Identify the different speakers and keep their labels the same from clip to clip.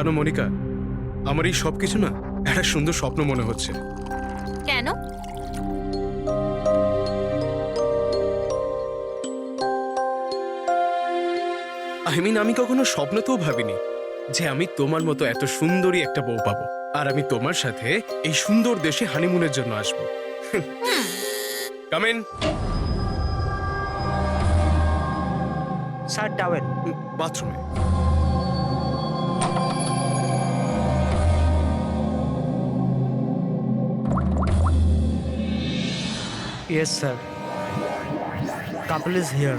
Speaker 1: জানো মনিকা, আমার এই সবকিছু না একটা সুন্দর স্বপ্ন মনে হচ্ছে।
Speaker 2: কেন?
Speaker 1: আমি কখনো স্বপ্নতেও ভাবিনি যে আমি তোমার মতো এত সুন্দরী একটা বউ পাবো, আর আমি তোমার সাথে এই সুন্দর দেশে হানিমুনের জন্য আসবো। Come in.
Speaker 3: Sir towel.
Speaker 1: বাথরুমে।
Speaker 3: Yes, sir. Couple is here.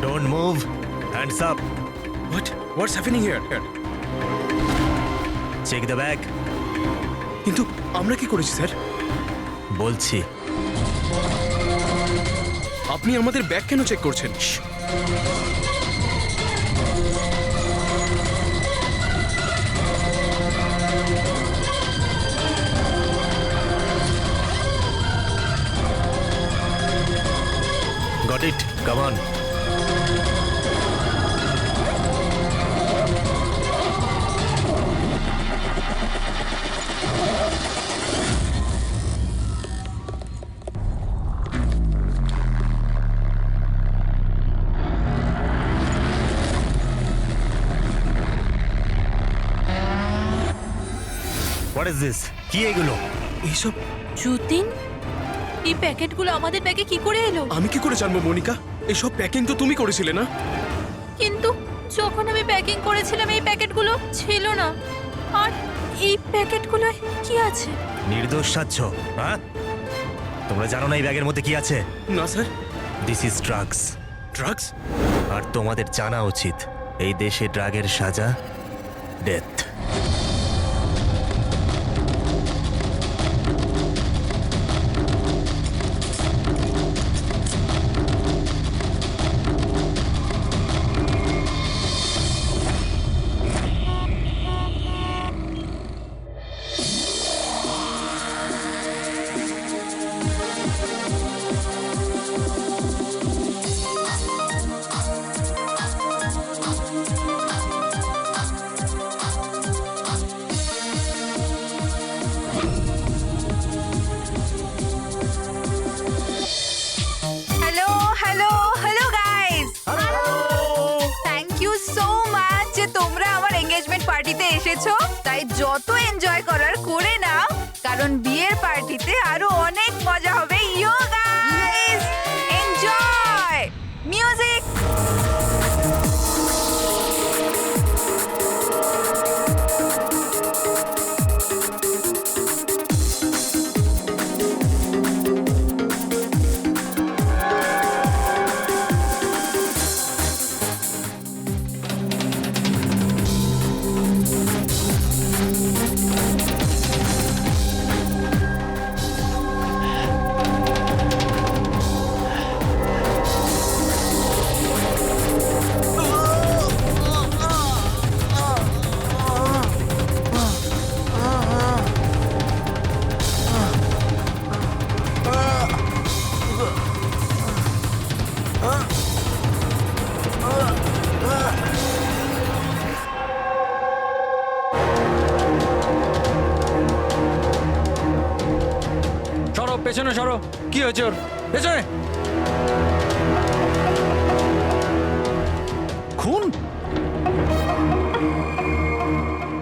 Speaker 4: Don't move. Hands up.
Speaker 1: What's happening here?
Speaker 4: Check the bag.
Speaker 1: কিন্তু আমরা কি করেছি স্যার?
Speaker 4: বলছি।
Speaker 1: আপনি আমাদের ব্যাগ কেন চেক করছেন?
Speaker 4: Got it. Come on. What is this? কি এগুলো?
Speaker 1: এইসব
Speaker 2: যতীন, এই প্যাকেটগুলো আমাদের ব্যাগে কি করে এলো?
Speaker 1: আমি কি করে জানবো মনিকা? এইসব প্যাকিং তো তুমি করেছিলে না?
Speaker 2: কিন্তু যখন আমি প্যাকিং করেছিলাম এই প্যাকেটগুলো ছিল না। আর এই প্যাকেটগুলোয় কি আছে?
Speaker 4: নির্দোষ সাচ্ছ, হ্যাঁ? তোমরা জানো না এই ব্যাগের মধ্যে কি আছে?
Speaker 1: না sir.
Speaker 4: This is drugs.
Speaker 1: Drugs?
Speaker 4: আর তোমাদের জানা উচিত এই দেশে ড্রাগের সাজা death.
Speaker 5: Hello hello hello guys, thank you so much যে তোমরা আমার এঙ্গেজমেন্ট পার্টিতে এসেছো। তাই যত এনজয় করার করে নাও, কারণ বিয়ের পার্টিতে আরো অনেক মজা হবে। ইয়ো গাইস, এনজয় মিউজিক।
Speaker 6: সরো, পেছনে সরো। কি হয়েছে ওর? পেছনে। খুন?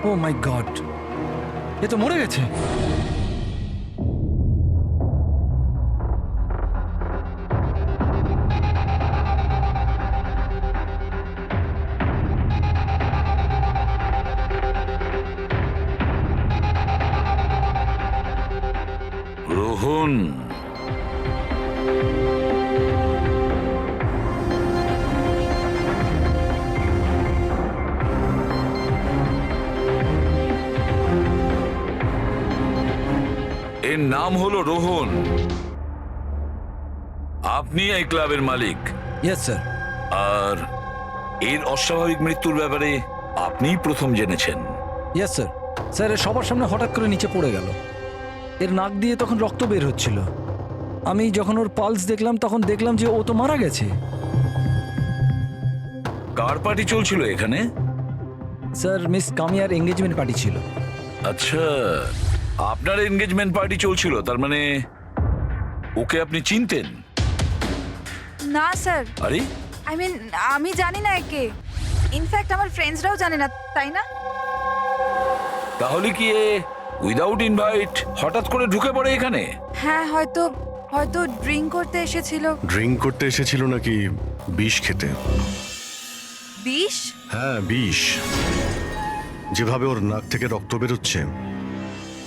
Speaker 6: ও মাই গড, এ তো মরে গেছে।
Speaker 7: রোহন, এর নাম হলো রোহন। আপনি এই ক্লাবের মালিক,
Speaker 6: Yes, sir.
Speaker 7: আর এর অস্বাভাবিক মৃত্যুর ব্যাপারে আপনিই প্রথম জেনেছেন।
Speaker 6: Yes, sir. স্যার এ সবার সামনে হঠাৎ করে নিচে পড়ে গেল। এর নাক দিয়ে তখন রক্ত বের হচ্ছিল। আমি যখন ওর পালস দেখলাম তখন দেখলাম যে ও তো মারা গেছে।
Speaker 7: কার পার্টি চলছিল এখানে?
Speaker 6: স্যার মিস কামিয়ার এঙ্গেজমেন্ট পার্টি ছিল।
Speaker 7: আচ্ছা, আপনার এনগেজমেন্ট পার্টি চলছিল, তার মানে ওকে আপনি চিনতেন?
Speaker 5: না স্যার,
Speaker 7: আরে
Speaker 5: আই মিন আমি জানি না একে। ইনফ্যাক্ট আমার ফ্রেন্ডসরাও জানে না, তাই না?
Speaker 7: তাহলে কি এ উইদাউট ইনভাইট হঠাৎ করে ঢুকে পড়ে এখানে?
Speaker 5: হ্যাঁ, হয়তো হয়তো ড্রিঙ্ক করতে এসেছিল।
Speaker 8: ড্রিঙ্ক করতে এসেছিল নাকি বিষ খেতে?
Speaker 5: বিষ?
Speaker 8: হ্যাঁ, বিষ। যেভাবে ওর নাক থেকে রক্ত বেরোচ্ছে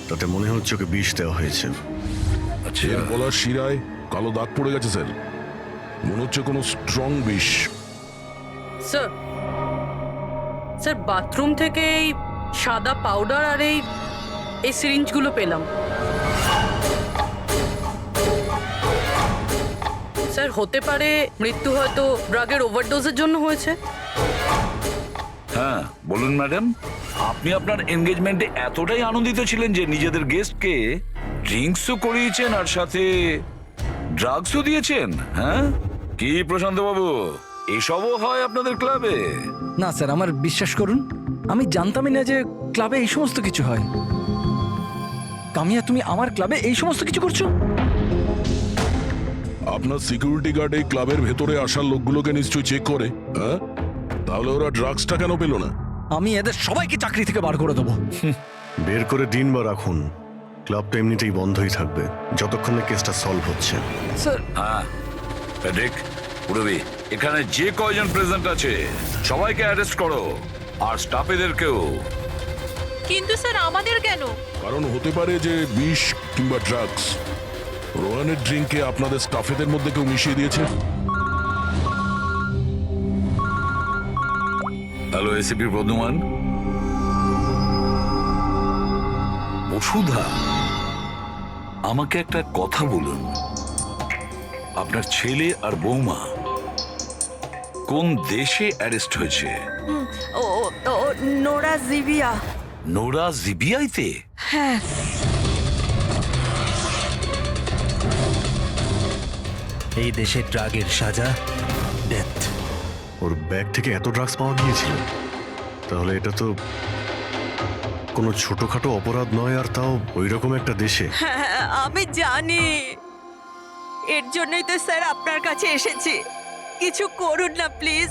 Speaker 8: তাতে মনে হচ্ছে ওকে বিষ দেওয়া হয়েছে।
Speaker 7: আচ্ছা,
Speaker 9: এর গলার শিরায় কালো দাগ পড়ে গেছে স্যার, মনে হচ্ছে কোনো স্ট্রং বিষ।
Speaker 10: স্যার স্যার বাথরুম থেকে এই সাদা পাউডার আর এই সিরিঞ্জগুলো পেলাম। স্যার হতে পারে মৃত্যু হয়তো ড্রাগের ওভারডোজের জন্য হয়েছে।
Speaker 7: হ্যাঁ বলুন ম্যাডাম, আপনি আপনার এনগেজমেন্টে এতটাই আনন্দিত ছিলেন যে নিজেদের গেস্টকে ড্রিঙ্কসও করিয়েছেন আর সাথে ড্রাগসও দিয়েছেন? হ্যাঁ কি প্রশান্ত বাবু, এসবও হয় আপনাদের ক্লাবে?
Speaker 6: না স্যার, আমার বিশ্বাস করুন, আমি জানতামই না যে ক্লাবে এই সমস্ত কিছু হয়। কামিয়া, তুমি আমার ক্লাবে এই সমস্ত কিছু করছো?
Speaker 9: আপনার সিকিউরিটি গার্ড এই ক্লাবের ভেতরে আসার লোকগুলোকে নিশ্চয়ই চেক করে, হ্যাঁ? তাহলে ওরা ড্রাগসটা কেন পেল না?
Speaker 6: আমি এদের সবাইকে চাকরি থেকে বার করে দেবো।
Speaker 8: বের করে দিন বা রাখুন, ক্লাবটা এমনিতেই বন্ধই থাকবে যতক্ষণ না কেসটা সলভ হচ্ছে।
Speaker 6: স্যার
Speaker 7: হ্যাঁ প্যাট্রিক, পুরবি, এখানে যে কয়জন প্রেজেন্ট আছে সবাইকে অ্যারেস্ট করো, আর স্টাফেদেরকেও।
Speaker 2: কিন্তু স্যার আমাদের কেন?
Speaker 9: কারণ হতে পারে যে বিষ কিংবা ড্রাগস রোহানের ড্রিঙ্কে আপনাদের স্টাফেদের মধ্যে কেউ মিশিয়ে দিয়েছে।
Speaker 7: Hello ACP Bardhaman. বসুধা, আমাকে একটা কথা বলুন, আপনার ছেলে আর বৌমা কোন দেশে অ্যারেস্ট হয়েছে?
Speaker 10: ও নোরা জিভিয়া।
Speaker 7: নোরা জিবিআইতে?
Speaker 10: হ্যাঁ।
Speaker 4: এই দেশে ড্রাগের সাজা ডেথ।
Speaker 8: ওর ব্যাগ থেকে এত ড্রাগস পাওয়া গিয়েছিল, তাহলে এটা তো কোনো ছোটখাটো অপরাধ নয়, আর তাও ওই রকম একটা দেশে।
Speaker 10: হ্যাঁ আমি জানি, এর জন্যই তো স্যার আপনার কাছে এসেছি। কিছু করুন না প্লিজ।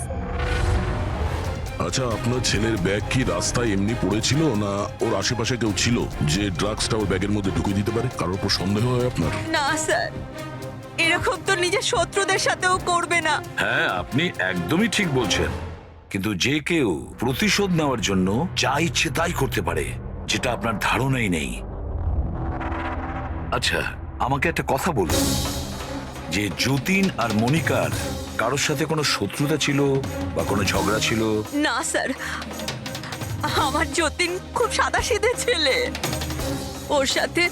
Speaker 9: আচ্ছা, আপনার ছেলের ব্যাগ কি রাস্তায় এমনি পড়েছিল, না ওর আশেপাশে কেউ ছিল যে ড্রাগসটা ওর ব্যাগের মধ্যে ঢুকিয়ে দিতে পারে? কারোর উপর সন্দেহ হয় আপনার?
Speaker 10: না স্যার, এরকম তো নিজের শত্রুদের সাথেও করবে না।
Speaker 7: হ্যাঁ আপনি একদমই ঠিক বলছেন, কিন্তু যে কেউ প্রতিশোধ নেওয়ার জন্য যা ইচ্ছে তাই করতে পারে, যেটা আপনার ধারণাই নেই। আচ্ছা আমাকে একটা কথা বলুন, যে যতীন আর মনিকার কারোর সাথে কোনো শত্রুতা ছিল বা কোনো ঝগড়া ছিল?
Speaker 10: না স্যার, আমার যতীন খুব সাদাসিধে ছেলে, ওর সাথে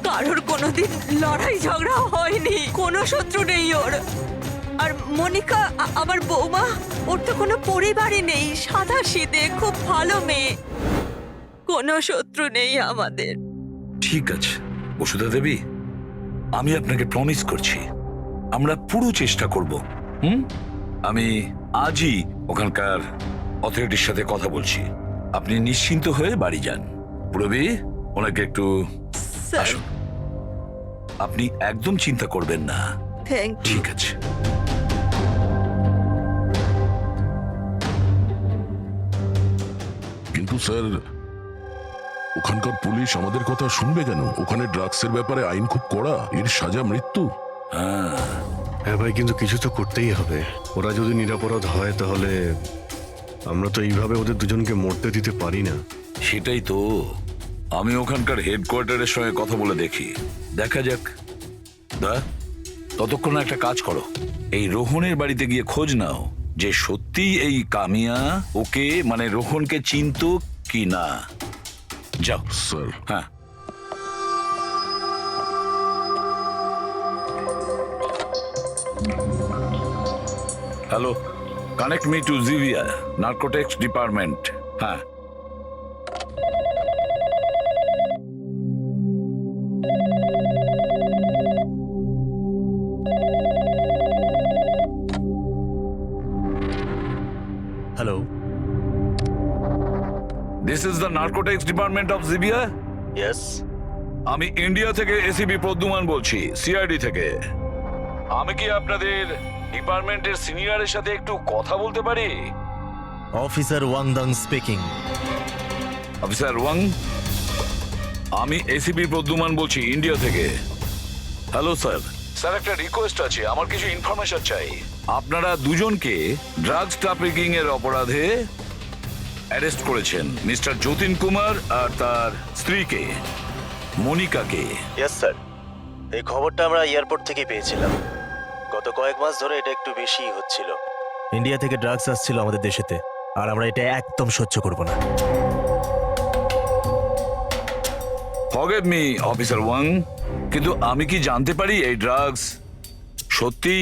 Speaker 10: কারোর কোনোদিন লড়াই ঝগড়া হয়নি, কোনো শত্রু নেই ওর। আর মনিকা আমার বৌমা, ওর তো কোনো পরিবারই নেই, সাদাসিধে খুব ভালো মেয়ে, কোনো শত্রু নেই আমাদের।
Speaker 7: ঠিক আছে বসুধা দেবী, আমি আপনাকে প্রমিস করছি আমরা পুরো চেষ্টা করব। আমি আজই ওখানকার অথরিটির সাথে কথা বলছি, আপনি নিশ্চিন্ত হয়ে বাড়ি যান। পুরবি, ওনাকে একটু
Speaker 10: স্যার
Speaker 7: আসুন। আপনি একদম চিন্তা করবেন না,
Speaker 10: থ্যাংক ইউ।
Speaker 7: ঠিক আছে?
Speaker 9: কিন্তু স্যার, ওখানকার পুলিশ আমাদের কথা শুনবে কেন? ওখানে ড্রাগসের ব্যাপারে আইন খুব কড়া, এর সাজা মৃত্যু।
Speaker 8: হ্যাঁ ভাই, কিন্তু কিছু তো করতেই হবে। ওরা যদি নিরাপরাধ হয় তাহলে আমরা তো এইভাবে ওদের দুজনকে মরতে দিতে পারি না।
Speaker 7: সেটাই তো, আমি ওখানকার হেডকোয়ার্টারের সঙ্গে কথা বলে দেখি, দেখা যাক। দা, ততক্ষণ একটা কাজ করো, এই রোহনের বাড়িতে গিয়ে খোঁজ নাও যে সত্যি এই কামিয়া ওকে মানে রোহনকে চিনতো কি না। যাও
Speaker 9: স্যার।
Speaker 7: হ্যাঁ। Hello, connect me to Jivia narcotics department. হ্যাঁ,
Speaker 4: hello,
Speaker 7: this is the narcotics department of Jivia.
Speaker 4: Yes.
Speaker 7: আমি ইন্ডিয়া থেকে এসিপি প্রদ্যুমান বলছি, সিআইডি থেকে। আমি কি আপনাদের ডিপার্টমেন্টের সিনিয়রের সাথে একটু কথা বলতে পারি?
Speaker 4: Officer Wangdang speaking.
Speaker 7: Officer Wang, আমি এসিপি প্রদ্যুমান বলছি ইন্ডিয়া থেকে। Hello sir. স্যার, একটা রিকোয়েস্ট আছে, আমার কিছু ইনফরমেশন চাই। আপনারা দুজনকে ড্রাগস ট্রাফিকিং এর অপরাধে অ্যারেস্ট করেছেন, মিস্টার যতীন কুমার আর তার স্ত্রীকে মনিকাকে।
Speaker 4: ইয়েস স্যার, এই খবরটা আমরা এয়ারপোর্ট থেকে পেয়েছিলাম। গত কয়েক মাস ধরে এটা একটু বেশিই হচ্ছিল। ইন্ডিয়া থেকে ড্রাগস আসছিল আমাদের দেশেতে, আর আমরা এটা একদম সহ্য করব না।
Speaker 7: ফরগেট মি অফিসার ওয়াং, কিন্তু আমি কি জানতে পারি এই ড্রাগস সত্যি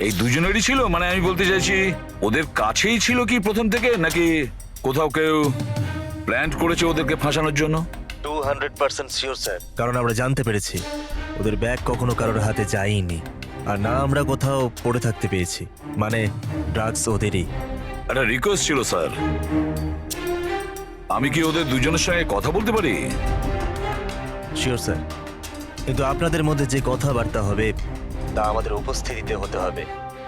Speaker 7: এই দুজনেরই ছিল? মানে আমি বলতে চাইছি, ওদের কাছেই ছিল কি প্রথম থেকে, নাকি কোথাও কেউ প্ল্যান করেছে ওদেরকে ফাঁসানোর জন্য?
Speaker 4: 200% শিওর স্যার, কারণ আমরা জানতে পেরেছি ওদের ব্যাগ কখনো কারোর হাতে যায়নি, আর না আমরা কোথাও পড়ে থাকতে পেয়েছি। মানে ড্রাগস ওদেরই।
Speaker 7: একটা রিকোয়েস্ট ছিল স্যার, আমি কি ওদের দুজনের সঙ্গে কথা বলতে পারি?
Speaker 4: শিওর স্যার, কিন্তু আপনাদের মধ্যে যে কথাবার্তা হবে তা আমাদের উপস্থিতিতে হতে হবে।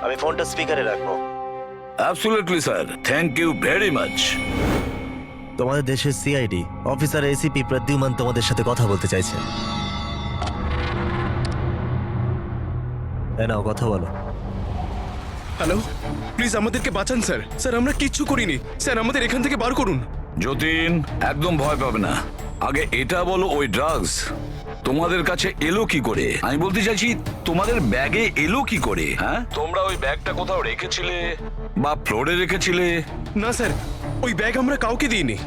Speaker 4: আমি ফোনটা স্পিকারে রাখবো।
Speaker 7: Absolutely sir, thank you very much.
Speaker 4: তোমাদের দেশের সিআইডি অফিসার এসিপি প্রদ্যুমান তোমাদের সাথে কথা বলতে চাইছেন। নাও কথা বলো।
Speaker 1: হ্যালো, প্লিজ আমাদেরকে বাঁচান স্যার। স্যার, আমরা কিচ্ছু করিনি স্যার, আমাদের এখান থেকে বার করুন।
Speaker 7: যতীন, একদম ভয় পাবে না। আগে এটা বলো, ওই ড্রাগস তোমাদের কাছে এলো কি করে? আমি বলতে চাইছি, তোমাদের ব্যাগে এলো কি করে? হ্যাঁ, তোমরা ওই ব্যাগটা কোথাও রেখেছিলে বা ফ্লোরে রেখেছিলে?
Speaker 1: না স্যার, ওই ব্যাগ আমরা কাউকে দিইনি,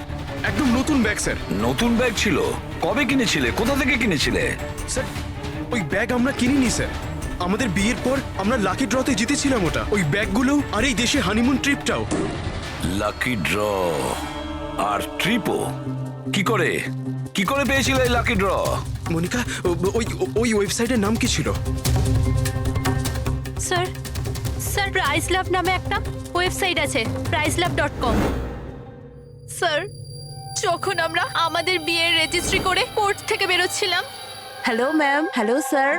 Speaker 1: একদম নতুন ব্যাগ স্যার।
Speaker 7: নতুন ব্যাগ ছিল? কবে কিনেছিলে? কোথা থেকে কিনেছিলে?
Speaker 1: স্যার, ওই ব্যাগ আমরা কিনিনি স্যার। আমাদের বিয়ের পর আমরা লাকি ড্রতে জিতেছিলাম ওটা, ওই ব্যাগগুলো আর এই দেশে হানিমুন ট্রিপটাও।
Speaker 7: লাকি ড্র আর ট্রিপও? কি করে পেয়েছিলে এই লাকি ড্র?
Speaker 1: মনিকা, ওই ওয়েবসাইটের নাম কি ছিল?
Speaker 2: স্যার, স্যার প্রাইস লাভ নামে একটা ওয়েবসাইট আছে, pricelove.com। স্যার, যখন আমরা আমাদের বিয়ের রেজিস্ট্রি করে কোর্ট থেকে বেরোচ্ছিলাম।
Speaker 11: Hello ma'am. Hello sir.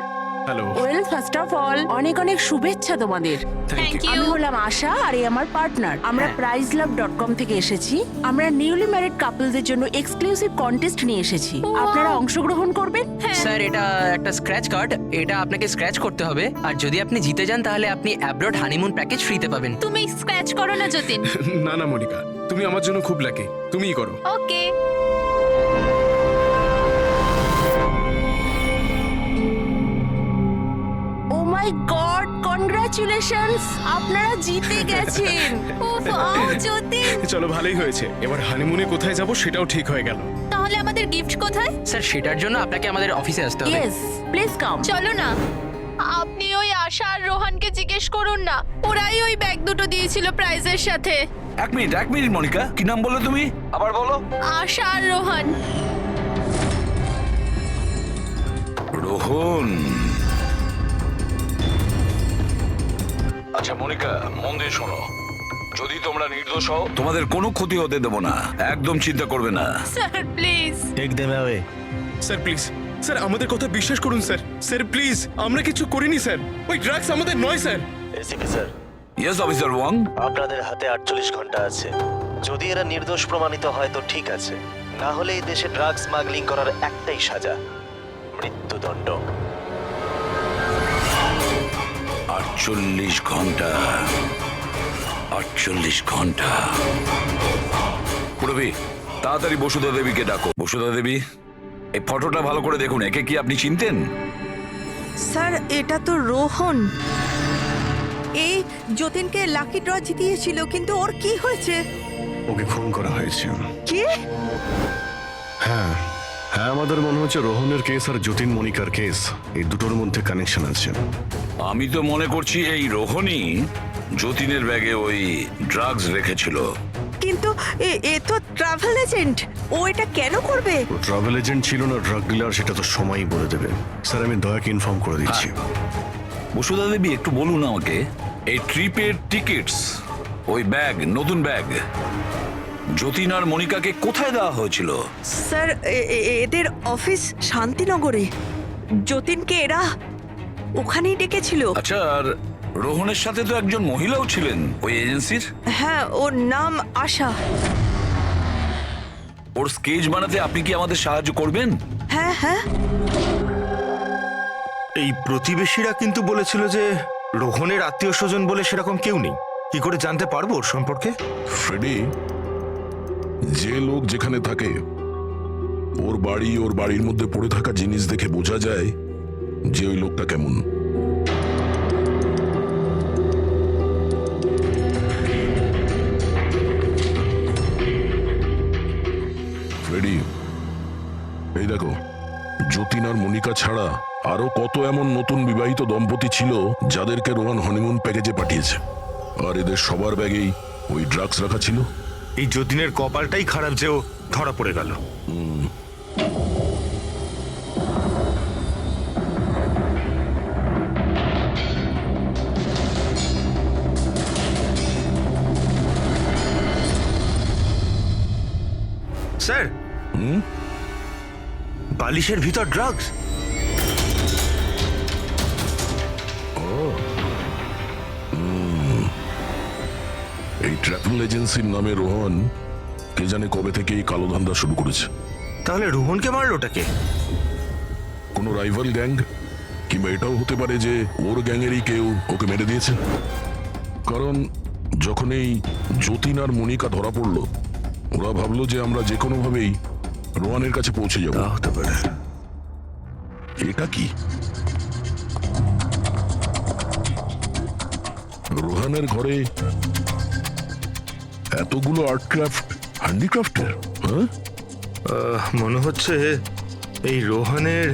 Speaker 1: Hello.
Speaker 11: Well, first of all অনেক অনেক শুভেচ্ছা তোমাদের।
Speaker 2: থ্যাংক
Speaker 11: আমি
Speaker 2: ইউ।
Speaker 11: হলাম আশা, আর এই আমার পার্টনার। আমরা pricelove.com থেকে এসেছি। আমরা নিউলি ম্যারিড কাপলদের জন্য এক্সক্লুসিভ কন্টেস্ট নিয়ে এসেছি। আপনারা অংশগ্রহণ করবেন।
Speaker 12: স্যার, এটা একটা স্ক্র্যাচ কার্ড, এটা আপনাকে স্ক্র্যাচ করতে হবে, আর যদি আপনি জিতে যান তাহলে আপনি অ্যাব্রড হানিমুন প্যাকেজ ফ্রিতে পাবেন।
Speaker 2: তুমি স্ক্র্যাচ করো না যতীন।
Speaker 1: না না মনিকা, তুমি আমার জন্য খুব লাকি, তুমিই করো।
Speaker 2: ওকে।
Speaker 11: ও মাই গড, কনগ্রাচুলেশনস, আপনারা জিতে গেছেন।
Speaker 2: উফ, যতীন।
Speaker 1: চলো, ভালোই হয়েছে। এবার হানিমুনে কোথায় যাব সেটাও ঠিক হয়ে গেল।
Speaker 2: তাহলে আমাদের গিফট কোথায়?
Speaker 12: স্যার, সেটার জন্য আপনাকে আমাদের অফিসে আসতে হবে।
Speaker 11: Yes, please come.
Speaker 2: চলো না, আপনি ওই আশা আর রোহানকে জিজ্ঞেস করুন না, ওরাই ওই ব্যাগ দুটো দিয়েছিল প্রাইজের সাথে।
Speaker 7: এক মিনিট মনিকা, কি নাম বললে তুমি? আবার বলো।
Speaker 2: আশা আর রোহান।
Speaker 7: রোহন। আচ্ছা মনিকা, মন দিয়ে শোনো, যদি তোমরা নির্দোষ হও তোমাদের কোনো ক্ষতি হতে দেবো না, একদম চিন্তা করবে না।
Speaker 2: Sir please.
Speaker 4: Take them away.
Speaker 1: Sir please, sir আমাদের কথা বিশ্বাস করুন স্যার। স্যার প্লিজ, আমরা কিছু করিনি স্যার, ওই ড্রাগস আমাদের নয় sir.
Speaker 4: ACP sir.
Speaker 7: Yes officer Wang.
Speaker 4: আপনাদের হাতে 48 ঘন্টা আছে। যদি এরা নির্দোষ প্রমাণিত হয় তো ঠিক আছে, না হলে এই দেশে ড্রাগস স্মাগলিং করার একটাই সাজা, মৃত্যুদণ্ড।
Speaker 7: 48 ঘন্টা। 48 ঘন্টা। পুরবি, তাড়াতাড়ি বসুধা দেবীকে ডাকো। বসুধা দেবী, এই ফটোটা ভালো করে দেখুন, একে কি আপনি চিনতেন?
Speaker 10: স্যার, এটা তো রোহন। এই যতীনকে লাকি ড্র জিতিয়েছিল, কিন্তু ওর কি হয়েছে?
Speaker 8: ওকে খুন করা হয়েছে।
Speaker 10: কি?
Speaker 8: হ্যাঁ, আমাদের মনে হচ্ছে রোহনের কেস আর যতীন মনিকার কেস, এই দুটোর মধ্যে কানেকশন আছে।
Speaker 7: আমি তো মনে করছি এই রোহনই যতীনের ব্যাগে ওই ড্রাগস রেখেছিল।
Speaker 10: কিন্তু এ তো ট্রাভেল এজেন্ট, ও এটা কেন করবে?
Speaker 8: ও ট্রাভেল এজেন্ট ছিল না ড্রাগ ডিলার সেটা তো সময়ই বলে দেবে। স্যার আমি দয়াকে ইনফর্ম করে দিচ্ছি।
Speaker 7: বসুধা দেবী একটু বলুন আমাকে, এই ট্রিপের টিকিটস, ওই ব্যাগ, নতুন ব্যাগ, যতীন আর মনিকাকে কোথায় দেওয়া হয়েছিল?
Speaker 10: স্যার এদের অফিস শান্তিনগরে। যতীনকে এরা ওখানেই ডেকেছিল।
Speaker 7: আচ্ছা, আর রোহনের সাথে তো একজন মহিলাও ছিলেন ওই এজেন্সির।
Speaker 10: হ্যাঁ, ওর নাম আশা।
Speaker 7: ওর স্কেচ বানাতে আপনি কি আমাদের সাহায্য করবেন?
Speaker 10: হ্যাঁ হ্যাঁ।
Speaker 13: এই প্রতিবেশীরা কিন্তু বলেছিল যে রোহনের আত্মীয় স্বজন বলে সেরকম কেউ নেই। কি করে জানতে পারবো ওর সম্পর্কে?
Speaker 9: ফ্রেডি, যে লোক যেখানে থাকে ওর বাড়ির মধ্যে পড়ে থাকা জিনিস দেখে বোঝা যায় যে ওই লোকটা কেমন। ফ্রেডি, এই দেখো, যতীন আর মনিকা ছাড়া আরো কত এমন নতুন বিবাহিত দম্পতি ছিল যাদেরকে রোহান হনিমুন প্যাকেজে পাঠিয়েছে, আর এদের সবার ব্যাগেই ওই ড্রাগস রাখা ছিল।
Speaker 13: এই যতীনের কপালটাই খারাপ যে ও ধরা পড়ে গেল। স্যার, বালিশের ভিতর ড্রাগস।
Speaker 9: এই ট্রাভেল এজেন্সির নামে রোহন কে জানে কবে থেকে এই কালো ধান্দা শুরু করেছে।
Speaker 13: তাহলে রোহনকে মারলোটাকে?
Speaker 9: কোনো রাইভাল গ্যাং, কিংবা এটাও হতে পারে যে ওর গ্যাংয়েরই কেউ ওকে মেরে দিয়েছে। কারণ যখন এই যতীন আর মনিকা ধরা পড়লো, ওরা ভাবলো যে আমরা যে কোনো ভাবেই রোহানের কাছে পৌঁছে যাবো।
Speaker 13: হতে পারে।
Speaker 9: এটা কি রোহানের ঘরে এতগুলো আর্ট ক্রাফট, হ্যান্ডিক্রাফটের? হ্যাঁ,
Speaker 13: মনে হচ্ছে এই রোহনের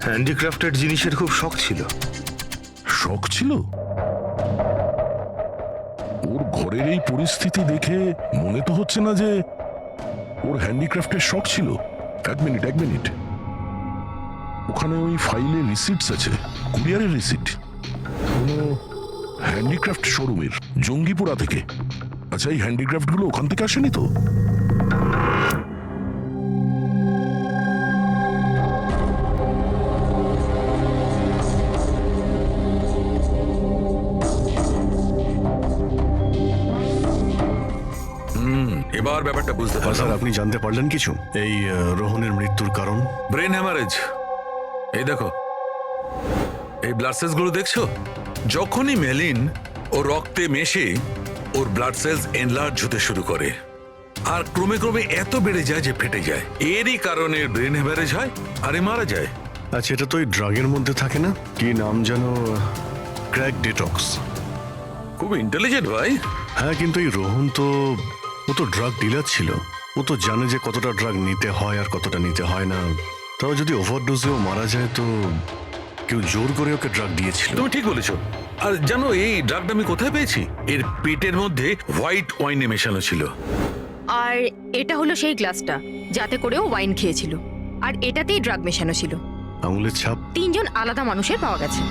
Speaker 13: হ্যান্ডিক্রাফটেড জিনিসের খুব শখ ছিল।
Speaker 9: শখ ছিল? ওর ঘরের এই পরিস্থিতি দেখে মনে তো হচ্ছে না যে ওর হ্যান্ডিক্রাফটের শখ ছিল। এক মিনিট, ওখানে ওই ফাইলে রিসিটস আছে, কুরিয়ারের রিসিট, কোনো হ্যান্ডিক্রাফট শোরুমের, জঙ্গিপুরা থেকে। আচ্ছা, এই হ্যান্ডিক্রাফট গুলো ওখান থেকে আসেনি তো?
Speaker 7: এবার ব্যাপারটা বুঝতে
Speaker 8: স্যার
Speaker 7: পারলাম।
Speaker 8: আপনি জানতে পারলেন কিছু এই রোহনের মৃত্যুর কারণ?
Speaker 7: Brain haemorrhage. এই দেখো, এই ব্লাড সেলস গুলো দেখছো? যখনই মেলিন ও রক্তে মেশে ওর ব্লাড সেলস এনলার্জ হতে শুরু করে, আর ক্রমে ক্রমে এত বেড়ে যায় যে ফেটে যায়। এরই কারণে ব্রেন হ্যামারেজ হয় আর মারা যায়।
Speaker 8: আচ্ছা, এটা তো ওই ড্রাগের মধ্যে থাকে না? কি নাম যেন? Crack detox.
Speaker 7: খুব ইন্টেলিজেন্ট ভাই।
Speaker 8: হ্যাঁ, কিন্তু এই রোহন তো ড্রাগ ডিলার ছিল। ও তো জানে যে কতটা ড্রাগ নিতে হয় আর কতটা নিতে হয় না। তাও যদি ওভারডোজেও মারা যায় তো কেউ জোর করে ওকে ড্রাগ দিয়েছিল।
Speaker 7: তুমি ঠিক বলেছো। আর জানো এই ড্রাগটা আমি কোথায় পেয়েছি? এর পেটের মধ্যে হোয়াইট ওয়াইনে মেশানো ছিল।
Speaker 2: আর এটা হলো সেই গ্লাসটা যাতে করে ও ওয়াইন খেয়েছিল, আর এটাতেই ড্রাগ মেশানো ছিল।
Speaker 8: আঙুলের ছাপ
Speaker 2: 3জন আলাদা মানুষের পাওয়া গেছে।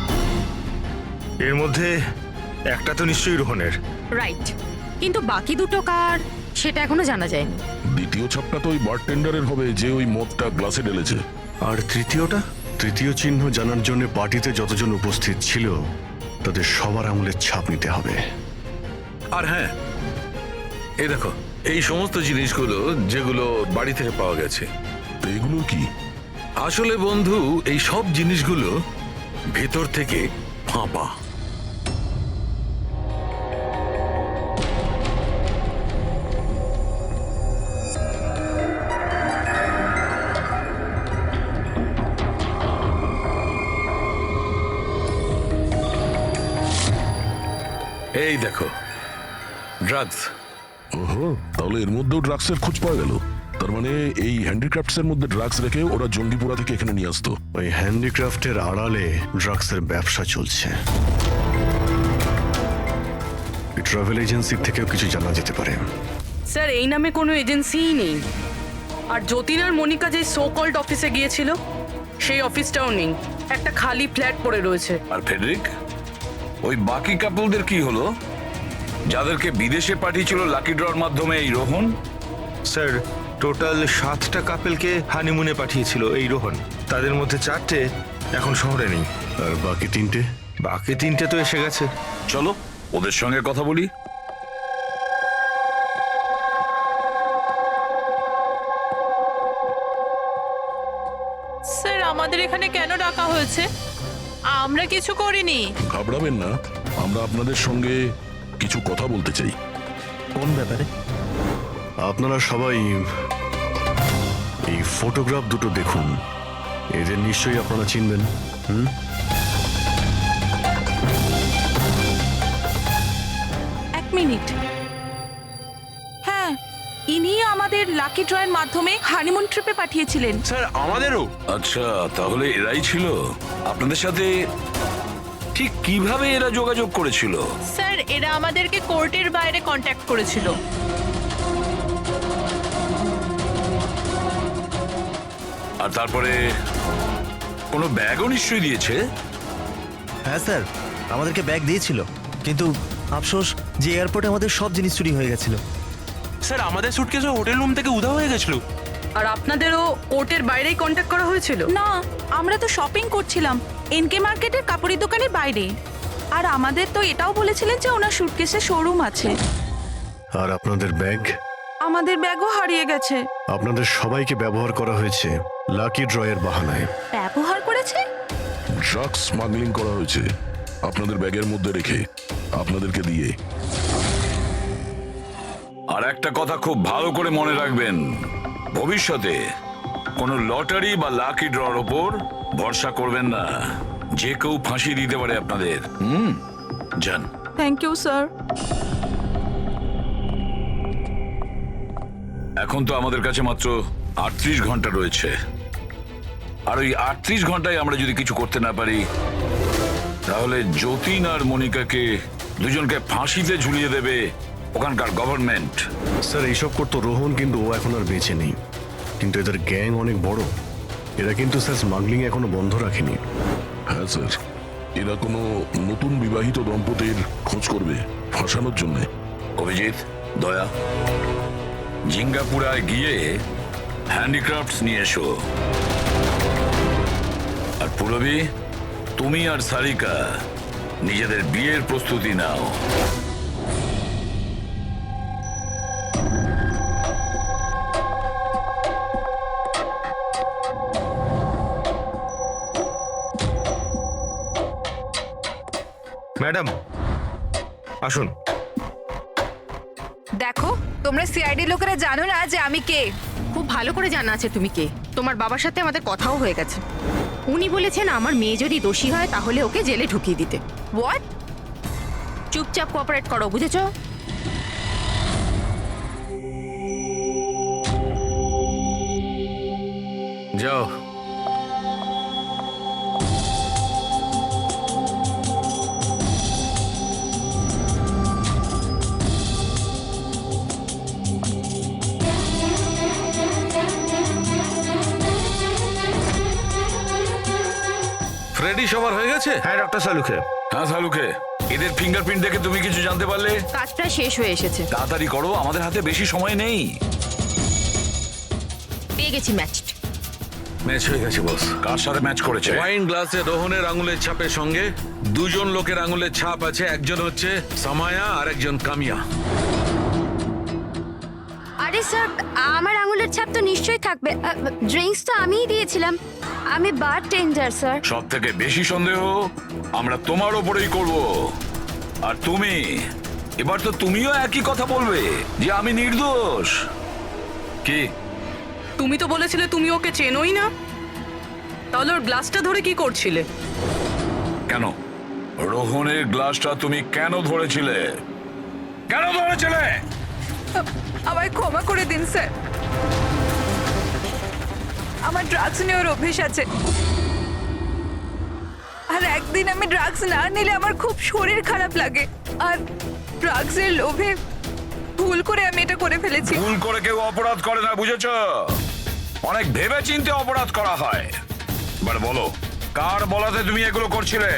Speaker 13: এর মধ্যে একটা তো নিশ্চয়ই রোহনের।
Speaker 2: রাইট, কিন্তু বাকি দুটো কার সেটা এখনো জানা যায়নি।
Speaker 9: দ্বিতীয় ছাপটা তো ওই বারটেন্ডারের হবে যে ওই মদটা গ্লাসে ঢেলেছে।
Speaker 13: আর তৃতীয়টা?
Speaker 8: তৃতীয় চিহ্ন জানার জন্য পার্টিতে যতজন উপস্থিত ছিল তাদের সবার আঙুলের ছাপ নিতে হবে।
Speaker 7: আর হ্যাঁ, এই দেখো, এই সমস্ত জিনিসগুলো যেগুলো বাড়ি থেকে পাওয়া গেছে।
Speaker 9: তো এগুলো কি?
Speaker 7: আসলে বন্ধু, এই সব জিনিসগুলো ভেতর থেকে ফাঁপা। এই দেখো, ড্রাগস।
Speaker 9: ওহো, তাহলে এর মধ্যেও ড্রাগসের খোঁজ পাওয়া গেল। তার মানে এই হ্যান্ডিক্রাফটস এর মধ্যে ড্রাগস রেখে ওরা জঙ্গিপুরা থেকে এখানে নিয়ে আসতো।
Speaker 8: ওই হ্যান্ডিক্রাফটের আড়ালে ড্রাগসের ব্যবসা চলছে। ট্রাভেল এজেন্সির থেকেও কিছু জানা যেতে পারে।
Speaker 10: স্যার এই নামে কোনো এজেন্সিই নেই। আর যতীন আর মনিকা যে সো কল্ড অফিসে গিয়েছিল সেই অফিসটাও নেই, একটা খালি ফ্ল্যাট পড়ে রয়েছে।
Speaker 7: আর ফেডরিক, ওই বাকি কাপলদের কি হলো যাদেরকে বিদেশে পাঠিয়েছিল লাকি ড্রর মাধ্যমে এই রোহন?
Speaker 13: স্যার, টোটাল 7টা কাপেলকে হানিমুনে পাঠিয়েছিল এই রোহন। তাদের মধ্যে 4টে এখন শহরে নেই।
Speaker 8: আর বাকি 3টে?
Speaker 13: বাকি 3টে তো এসে গেছে।
Speaker 7: চলো ওদের সঙ্গে কথা বলি।
Speaker 2: স্যার আমাদের এখানে কেন ডাকা হয়েছে? আমরা কিছু করিনি।
Speaker 9: ঘাবড়াবেন না, আমরা আপনাদের সঙ্গে কিছু কথা বলতে চাই।
Speaker 4: কোন ব্যাপারে?
Speaker 8: আপনারা সবাই এই ফটোগ্রাফ দুটো দেখুন। এদের নিশ্চয়ই আপনারা চিনবেন।
Speaker 11: এক মিনিট। হ্যাঁ, ইনি আমাদের লাকি ড্রয়ের মাধ্যমে হানিমুন ট্রিপে পাঠিয়েছিলেন।
Speaker 13: স্যার আমাদেরও।
Speaker 7: আচ্ছা, তাহলে এরাই ছিল আপনাদের সাথে? ঠিক কিভাবে এরা যোগাযোগ করেছিল?
Speaker 2: স্যার এরা আমাদেরকে কোর্টের বাইরে কন্ট্যাক্ট করেছিল।
Speaker 7: আর তারপরে কোনো ব্যাগও নিশ্চয়ই দিয়েছে?
Speaker 4: হ্যাঁ স্যার, আমাদেরকে ব্যাগ দিয়েছিল, কিন্তু আফসোস যে এয়ারপোর্টে আমাদের সব জিনিস চুরি হয়ে গেছিল।
Speaker 1: স্যার আমাদের সুটকেসও হোটেল রুম থেকে উধাও হয়ে গেছিল।
Speaker 10: আর আপনাদেরও কোর্টের বাইরেই কন্ট্যাক্ট করা হয়েছিল?
Speaker 11: না, আমরা তো শপিং করছিলাম এনকে মার্কেটের কাপড়ের দোকানের বাইরে। আর আমাদের তো এটাও বলেছিলেন যে ওনার সুটকেসের শোরুম আছে।
Speaker 8: আর আপনাদের ব্যাগ?
Speaker 11: আমাদের ব্যাগও হারিয়ে গেছে।
Speaker 8: আপনাদের সবাইকে ব্যবহার করা হয়েছে লাকি ড্রয়ের বাহানায়।
Speaker 11: ব্যবহার করেছে?
Speaker 9: ড্রাগস স্মাগলিং করা হয়েছে আপনাদের ব্যাগের মধ্যে রেখে, আপনাদেরকে দিয়ে।
Speaker 7: আর একটা কথা খুব ভালো করে মনে রাখবেন, ভবিষ্যতে কোনো লটারি বা লাকি ড্রর ওপর ভরসা করবেন না। যে কেউ ফাঁসি দিতে পারে আপনাদের। যান।
Speaker 11: Thank you sir.
Speaker 7: এখন তো আমাদের কাছে মাত্র 38 ঘন্টা রয়েছে। আর ওই 38 ঘন্টায় আমরা যদি কিছু করতে না পারি, তাহলে যতীন আর মনিকাকে দুজনকে ফাঁসিতে ঝুলিয়ে দেবে ওখানকার গভর্নমেন্ট।
Speaker 8: স্যার এইসব করতো রোহন, কিন্তু ও এখন আর বেঁচে নেই। কিন্তু এদের গ্যাং অনেক বড়। এরা কিন্তু স্যার স্মাগলিং এখনো বন্ধ রাখেনি।
Speaker 9: হ্যাঁ স্যার, এরা কোনো নতুন বিবাহিত দম্পতির খোঁজ করবে ফাঁসানোর জন্য।
Speaker 7: অভিজিৎ, দয়া, জিঙ্গাপুরায় গিয়ে হ্যান্ডিক্রাফটস নিয়ে এসো। আর পুরবী, তুমি আর সারিকা নিজেদের বিয়ের প্রস্তুতি নাও।
Speaker 13: ম্যাডাম আসুন।
Speaker 5: দেখো, তোমরা সিআইডি লোকেরা জানো না যে আমি কে?
Speaker 14: খুব ভালো করে জানা আছে তুমি কে। তোমার বাবার সাথে আমাদের কথাও হয়ে গেছে। উনি বলেছেন আমার মেয়ে যদি দোষী হয় তাহলে ওকে জেলে ঢুকিয়ে দিতে।
Speaker 5: হোয়াট?
Speaker 14: চুপচাপ কোঅপারেট করো, বুঝেছো?
Speaker 1: যাও। ফ্রেডি সবার হয়ে গেছে?
Speaker 13: হ্যাঁ ডক্টর সালুখে।
Speaker 7: হ্যাঁ সালুখে, এদের ফিঙ্গারপ্রিন্ট দেখে তুমি কিছু জানতে পারলে?
Speaker 14: কাজটা শেষ হয়ে এসেছে।
Speaker 7: তাড়াতাড়ি করো, আমাদের হাতে বেশি সময় নেই।
Speaker 14: পেয়ে গেছি ম্যাচ।
Speaker 7: ম্যাচ হয়ে গেছে বস। কার সাথে ম্যাচ করেছে?
Speaker 1: ওয়াইন গ্লাসে রোহনের আঙুলের ছাপের সঙ্গে দুজন লোকের আঙুলের ছাপ আছে। একজন হচ্ছে সামায়া আর একজন কামিয়া।
Speaker 2: আরে স্যার, আমার আঙুলের ছাপ তো নিশ্চয়ই থাকবে। ড্রিঙ্কস তো আমিই দিয়েছিলাম। আমি বারটেন্ডার স্যার।
Speaker 7: সব থেকে বেশি সন্দেহ আমরা তোমার ওপরেই করব। আর তুমি, এবার তো তুমিও একই কথা বলবে যে আমি নির্দোষ। কি?
Speaker 10: তুমি তো বলেছিলে তুমি ওকে চেনোই না, তাহলে ওর গ্লাসটা ধরে কি করছিলে?
Speaker 7: কেন রোহনের গ্লাসটা তুমি কেন ধরেছিলে? কেন ধরেছিলে?
Speaker 5: আমায় ক্ষমা করে দিন স্যার। আমার ড্রাগস নেওয়ার অভ্যেস আছে। আর একদিন আমি ড্রাগস না নিলে আমার খুব শরীর খারাপ লাগে, আর ড্রাগসের লোভে ভুল করে আমি এটা করে ফেলেছি।
Speaker 7: ভুল করে কেউ অপরাধ করে না, বুঝেছ? অনেক ভেবে চিন্তে অপরাধ করা হয়। এবার বলো, কার বলাতে তুমি এগুলো করছিলে?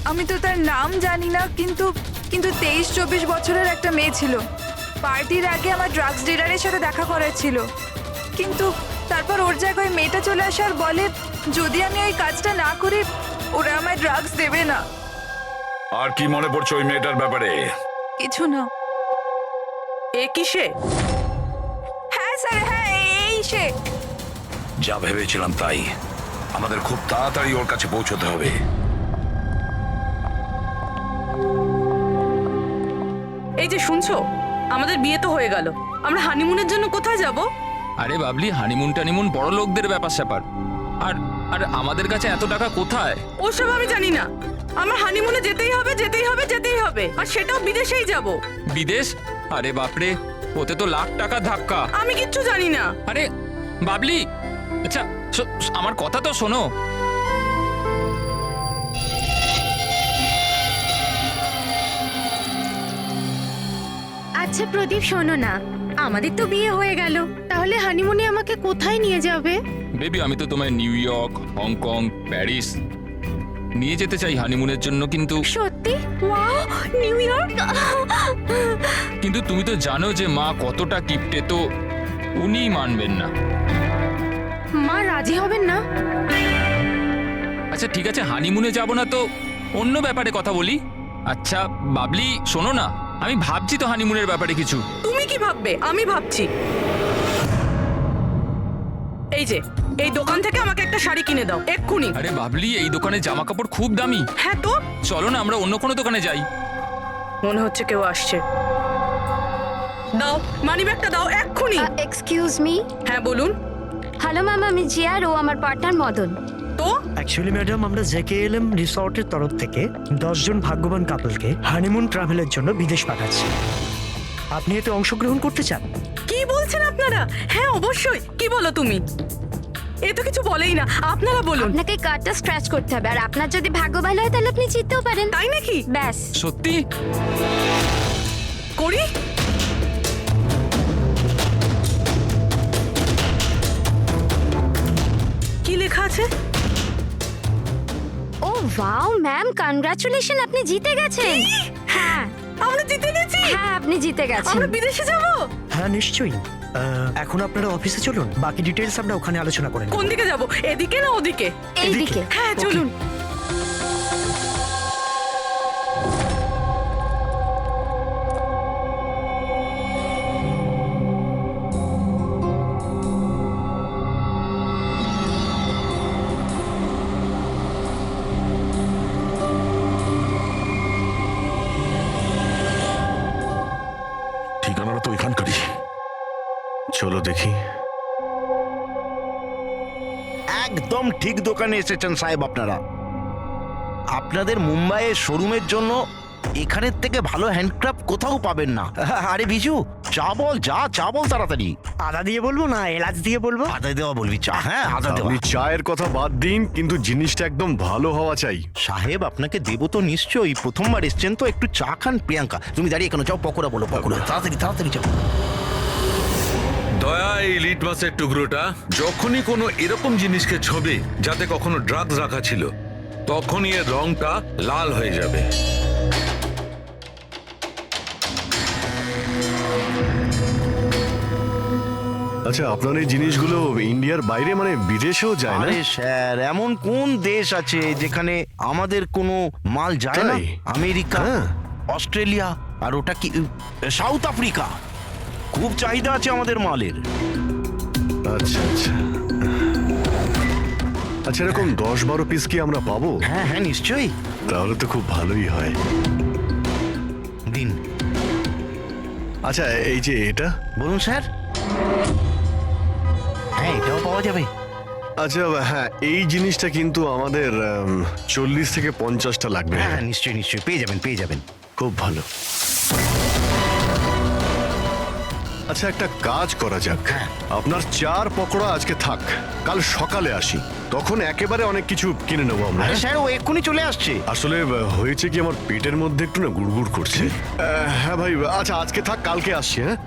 Speaker 5: আমি তো তার নাম জানি না, কিন্তু 23-24 বছরের একটা মেয়ে ছিল। পার্টির আগে আমার ড্রাগস ডিলারের সাথে দেখা করার ছিল, কিন্তু তারপর ওর জায়গায় মেয়েটা চলে আসে আর বলে যদি আমি ওই কাজটা না করি ওরা আমায় ড্রাগস দেবে না।
Speaker 7: আর কি মনে পড়ছে ওই মেয়েটার ব্যাপারে?
Speaker 5: কিছু না।
Speaker 10: এ কি সে?
Speaker 5: হ্যাঁ স্যার, হ্যাঁ এই সে।
Speaker 7: যা ভেবেছিলাম তাই। আমাদের খুব তাড়াতাড়ি ওর কাছে পৌঁছতে হবে।
Speaker 10: এই যে শুনছো, আমাদের বিয়ে তো হয়ে গেল, আমরা হানিমুনের জন্য কোথায় যাব?
Speaker 15: আরে বাবলি, হানিমুন টানিমুন বড় লোকদের ব্যাপার স্যাপার। আর আর আমাদের কাছে এত টাকা কোথায়?
Speaker 10: ওসব আমি জানি না। আমার হানিমুনে যেতেই হবে, যেতেই হবে, যেতেই হবে, আর সেটাও বিদেশেই যাব।
Speaker 15: বিদেশ? আরে বাপরে, ওতে তো লাখ টাকা ধাক্কা।
Speaker 10: আমি কিচ্ছু জানি না।
Speaker 15: আরে বাবলি, আচ্ছা আমার কথা তো শোনো।
Speaker 14: আচ্ছা প্রদীপ, শোনো না, আমাদের তো বিয়ে হয়ে গেল, তাহলে হানিমুনে আমাকে কোথায় নিয়ে যাবে?
Speaker 15: বেবি, আমি তো তোমায় নিউ ইয়র্ক, হংকং, প্যারিস নিয়ে যেতে চাই হানিমুনের জন্য, কিন্তু
Speaker 14: সত্যি? Wow, new York!
Speaker 15: কিন্তু তুমি তো জানো যে মা কতটা কিপটে, তো উনি মানবেন না।
Speaker 14: মা রাজি হবেন না?
Speaker 15: আচ্ছা ঠিক আছে, হানিমুনে যাব না তো অন্য ব্যাপারে কথা বলি। আচ্ছা বাবলি শোনো না, আমি ভাবছি তো হানিমুনের ব্যাপারে কিছু।
Speaker 10: তুমি কি ভাববে? আমি ভাবছি। এই যে এই দোকান থেকে আমাকে একটা শাড়ি কিনে দাও এক্ষুনি।
Speaker 15: আরে বাবলি, এই দোকানে জামা কাপড় খুব দামি।
Speaker 10: হ্যাঁ তো
Speaker 15: চলো না আমরা অন্য কোনো দোকানে যাই।
Speaker 10: মনে হচ্ছে কেউ আসছে। দাও মানিব্যাগটা দাও এক্ষুনি।
Speaker 2: Excuse me.
Speaker 10: হ্যাঁ বলুন।
Speaker 2: হ্যালো ম্যাম, আমি জিয়া আর ও আমার পার্টনার মদন।
Speaker 10: তো
Speaker 3: অ্যাকচুয়ালি ম্যাডাম, আমরা জেকেএলএম রিসর্টের তরফ থেকে 10 জন ভাগ্যবান কাপলকে হানিমুন ট্রাভেলের জন্য বিদেশ পাঠাচ্ছি। আপনি এতে অংশগ্রহণ করতে চান?
Speaker 10: কি বলছেন আপনারা? হ্যাঁ অবশ্যই। কি বলো তুমি? এ তো কিছু বলেই না। আপনারা বলুন।
Speaker 2: আপনাকে কার্ডটা স্ক্র্যাচ করতে হবে, আর আপনার যদি ভাগ্য ভালো হয় তাহলে আপনি জিততেও পারেন।
Speaker 10: তাই নাকি?
Speaker 2: ব্যাস।
Speaker 15: সত্যি?
Speaker 10: করি। কি লেখা আছে?
Speaker 2: ও ওয়াও ম্যাম, কনগ্রাচুলেশন, আপনি জিতে গেছেন। হ্যাঁ
Speaker 10: আমরা জিতে গেছি।
Speaker 2: হ্যাঁ আপনি জিতে গেছেন।
Speaker 10: আমরা বিদেশে যাব?
Speaker 3: হ্যাঁ নিশ্চয়ই। এখন আপনারা অফিসে চলুন, বাকি ডিটেইলস আমরা ওখানে আলোচনা করেন।
Speaker 10: কোন দিকে যাব? এদিকে না ওদিকে?
Speaker 2: এইদিকে।
Speaker 10: হ্যাঁ চলুন।
Speaker 9: ঠিকানাটা তো এখানকারই।
Speaker 8: চলো দেখি।
Speaker 16: একদম ঠিক দোকানে এসেছেন সাহেব আপনারা। আপনাদের মুম্বাইয়ের শোরুমের জন্য এখানের থেকে ভালো হ্যান্ডক্রাফট কোথাও পাবেন না। আরে বিজু, চা বল, চা বল তাড়াতাড়ি।
Speaker 3: আদা দিয়ে বলবো না এলাচ দিয়ে বলবো?
Speaker 16: আদা দেওয়া বলবি চা? হ্যাঁ আদা দেওয়া।
Speaker 8: আপনি চায়ের কথা বাদ দিন, কিন্তু জিনিসটা একদম ভালো হওয়া চাই।
Speaker 16: সাহেব আপনাকে দেবো তো নিশ্চয়ই, প্রথমবার এসছেন তো, একটু চা খান। প্রিয়াঙ্কা তুমি দাঁড়িয়ে কেন? যাও পকোড়া বলো, পকোড়া তাড়াতাড়ি যাও।
Speaker 13: দয়া, এই লিট মাছের টুকরোটা যখনই কোনো এরকম জিনিসকে ছোবে যাতে কখনো ড্রাগস রাখা ছিল, তখনই এর রংটা লাল হয়ে যাবে।
Speaker 8: আচ্ছা, আপনার এই জিনিসগুলো ইন্ডিয়ার বাইরে মানে বিদেশেও যায় না?
Speaker 16: আরে স্যার, এমন কোন দেশ আছে যেখানে আমাদের কোনো মাল যায় না?
Speaker 8: তাই?
Speaker 16: আমেরিকা, অস্ট্রেলিয়া, আর ওটা কি সাউথ আফ্রিকা। খুব চাহিদা আছে আমাদের মালের।
Speaker 8: আচ্ছা আচ্ছা আচ্ছা, এরকম 10-12 পিস কি আমরা পাবো?
Speaker 16: হ্যাঁ হ্যাঁ নিশ্চয়ই।
Speaker 8: তাহলে তো খুব ভালোই হয়।
Speaker 16: দিন।
Speaker 8: আচ্ছা, এই যে এটা
Speaker 16: বলুন স্যার। হ্যাঁ এটাও পাওয়া যাবে।
Speaker 8: আচ্ছা হ্যাঁ, এই জিনিসটা কিন্তু আমাদের 40 থেকে 50টা লাগবে।
Speaker 16: হ্যাঁ নিশ্চয়ই পেয়ে যাবেন।
Speaker 8: খুব ভালো। আচ্ছা, একটা কাজ করা যাক। আপনার 4 পকোড়া আজকে থাক, কাল সকালে আসি, তখন একেবারে অনেক কিছু কিনে নেবো আমরা।
Speaker 16: আরে স্যার ও এক্ষুনি চলে আসছে।
Speaker 8: আসলে হয়েছে কি, আমার পেটের মধ্যে একটু না গুড়গুড় করছে। হ্যাঁ ভাই, আচ্ছা আজকে থাক, কালকে আসছি। হ্যাঁ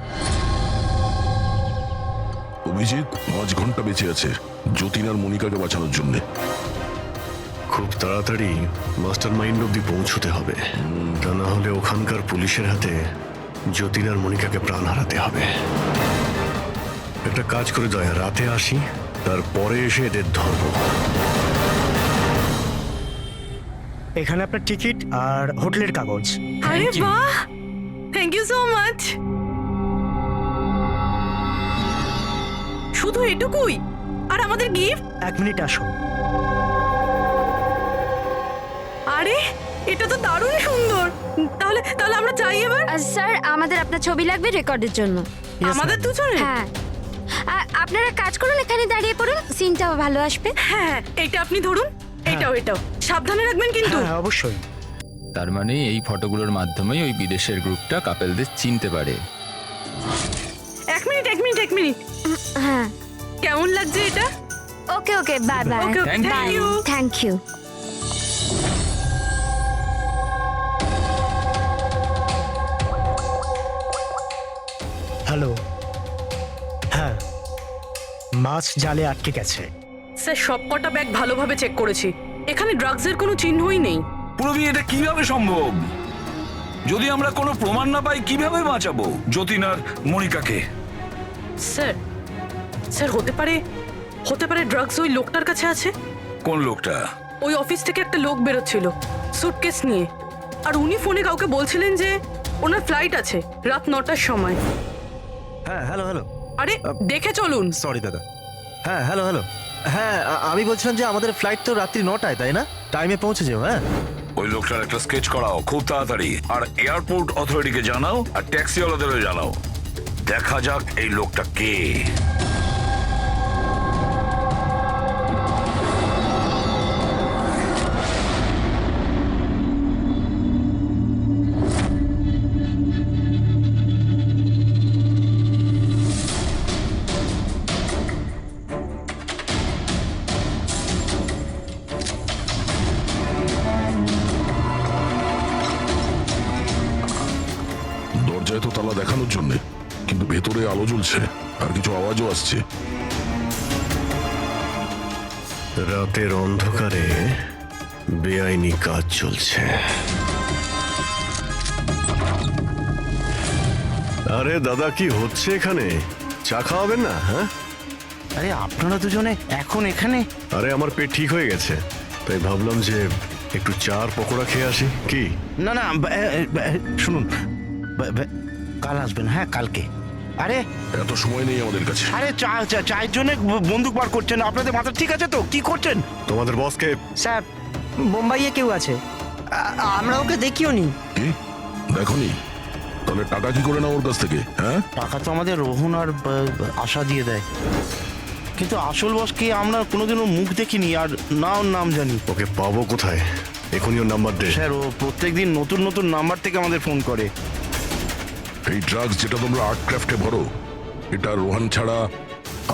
Speaker 9: অভিজিৎ 5 ঘন্টা বেঁচে আছে যতীন আর মনিকাকে বাঁচানোর জন্য।
Speaker 8: খুব তাড়াতাড়ি মাস্টার মাইন্ড অব্দি পৌঁছতে হবে, তা না হলে ওখানকার পুলিশের হাতে যতীন আর মনিকাকে প্রাণ হারাতে হবে। একটা কাজ করে দয়া, রাতে আসি, তারপরে এসে এদের ধরবো।
Speaker 3: এখানে আপনার টিকিট আর হোটেলের কাগজ।
Speaker 10: আরে বাহ, থ্যাংক ইউ সো মাচ। শুধু এটুকুই? আর আমাদের গিফট?
Speaker 3: 1 মিনিট আসুন।
Speaker 10: আরে এটা তো দারুণ সুন্দর। তাহলে তাহলে আমরা চাই এবার।
Speaker 2: স্যার, আমাদের আপনার ছবি লাগবে রেকর্ডের জন্য।
Speaker 10: আমাদের দুজনে?
Speaker 2: হ্যাঁ, আপনারা কাজ করুন, এখানে দাঁড়িয়ে পড়ুন, সিনটাও ভালো আসবে।
Speaker 10: হ্যাঁ, এইটা আপনি ধরুন, এটাও এটাও সাবধানে রাখবেন কিন্তু।
Speaker 3: হ্যাঁ অবশ্যই।
Speaker 15: তার মানে এই ফটোগুলোর মাধ্যমেই ওই বিদেশের গ্রুপটা কাপেলদের চিনতে পারে।
Speaker 10: এক মিনিট।
Speaker 2: হ্যাঁ,
Speaker 10: কেমন লাগছে এটা?
Speaker 2: Okay okay, bye bye.
Speaker 10: Okay, okay, thank you.
Speaker 2: Thank you.
Speaker 3: Hello. হ্যাঁ, মাছ জালে আটকে গেছে।
Speaker 10: স্যার সবকটা ব্যাগ ভালোভাবে চেক করেছি, এখানে ড্রাগসের কোনো চিহ্নই নেই।
Speaker 7: পুরবি, এটা কিভাবে সম্ভব? যদি আমরা কোনো প্রমাণ না পাই কিভাবে বাঁচাবো যতীন আর মনিকাকে?
Speaker 10: স্যার হতে পারে ড্রাগস ওই লোকটার কাছে আছে।
Speaker 7: কোন লোকটা?
Speaker 10: ওই অফিস থেকে একটা লোক বেরোচ্ছিল সুটকেস নিয়ে, আর উনি ফোনে কাউকে বলছিলেন যে ওনার ফ্লাইট আছে রাত 9টার সময়।
Speaker 4: হ্যাঁ হ্যালো হ্যালো।
Speaker 10: আরে দেখে চলুন।
Speaker 4: সরি দাদা। হ্যাঁ হ্যালো হ্যালো। হ্যাঁ আমি বলছিলাম যে আমাদের ফ্লাইট তো রাত্রি 9টায়, তাই না? টাইমে পৌঁছে যাও। হ্যাঁ,
Speaker 7: ওই লোকটার একটা স্কেচ করাও খুব তাড়াতাড়ি, আর এয়ারপোর্ট অথরিটিকে জানাও, আর ট্যাক্সিওয়ালাদেরও জানাও। দেখা যাক এই লোকটা কে।
Speaker 9: দরজায় তো তালা দেখানোর জন্য, কিন্তু ভেতরে আলো জ্বলছে আর কিছু আওয়াজও আসছে।
Speaker 8: রাতের অন্ধকারে বেআইনি কাজ চলছে। আরে দাদা, কি হচ্ছে এখানে? চা খাওয়াবেন না? হ্যাঁ,
Speaker 16: আরে আপনারা দুজনে এখন এখানে?
Speaker 8: আরে আমার পেট ঠিক হয়ে গেছে, তাই ভাবলাম যে একটু চার পকোড়া খেয়ে আসি। কি?
Speaker 16: না না, শুনুন, কাল আসবেন। হ্যাঁ কালকে। আরে
Speaker 9: এত সময় নেই আমাদের কাছে।
Speaker 16: আরে চায়ের জন্য বন্দুক বার করছেন? আপনাদের মাথা ঠিক আছে তো? কি করছেন?
Speaker 8: তোমাদের বসকে?
Speaker 3: স্যার, বোম্বাইয়ে কেউ আছে, আমরা ওকে দেখিও নি।
Speaker 9: কি দেখোনি? তাহলে টাকা কি করে না ওর কাছ থেকে? হ্যাঁ,
Speaker 16: টাকা তো আমাদের রোহন আর আশা দিয়ে দেয়, কিন্তু আসল বসকে আমরা কোনোদিনও মুখ দেখিনি, আর না ওর নাম জানি।
Speaker 8: ওকে পাবো কোথায়? এখনই ওর নাম্বার দে।
Speaker 16: স্যার ও প্রত্যেকদিন নতুন নতুন নাম্বার থেকে আমাদের ফোন করে।
Speaker 9: এই ড্রাগস যেটা তোমরা আর্ট ক্রাফটে ভরো, এটা রোহান ছাড়া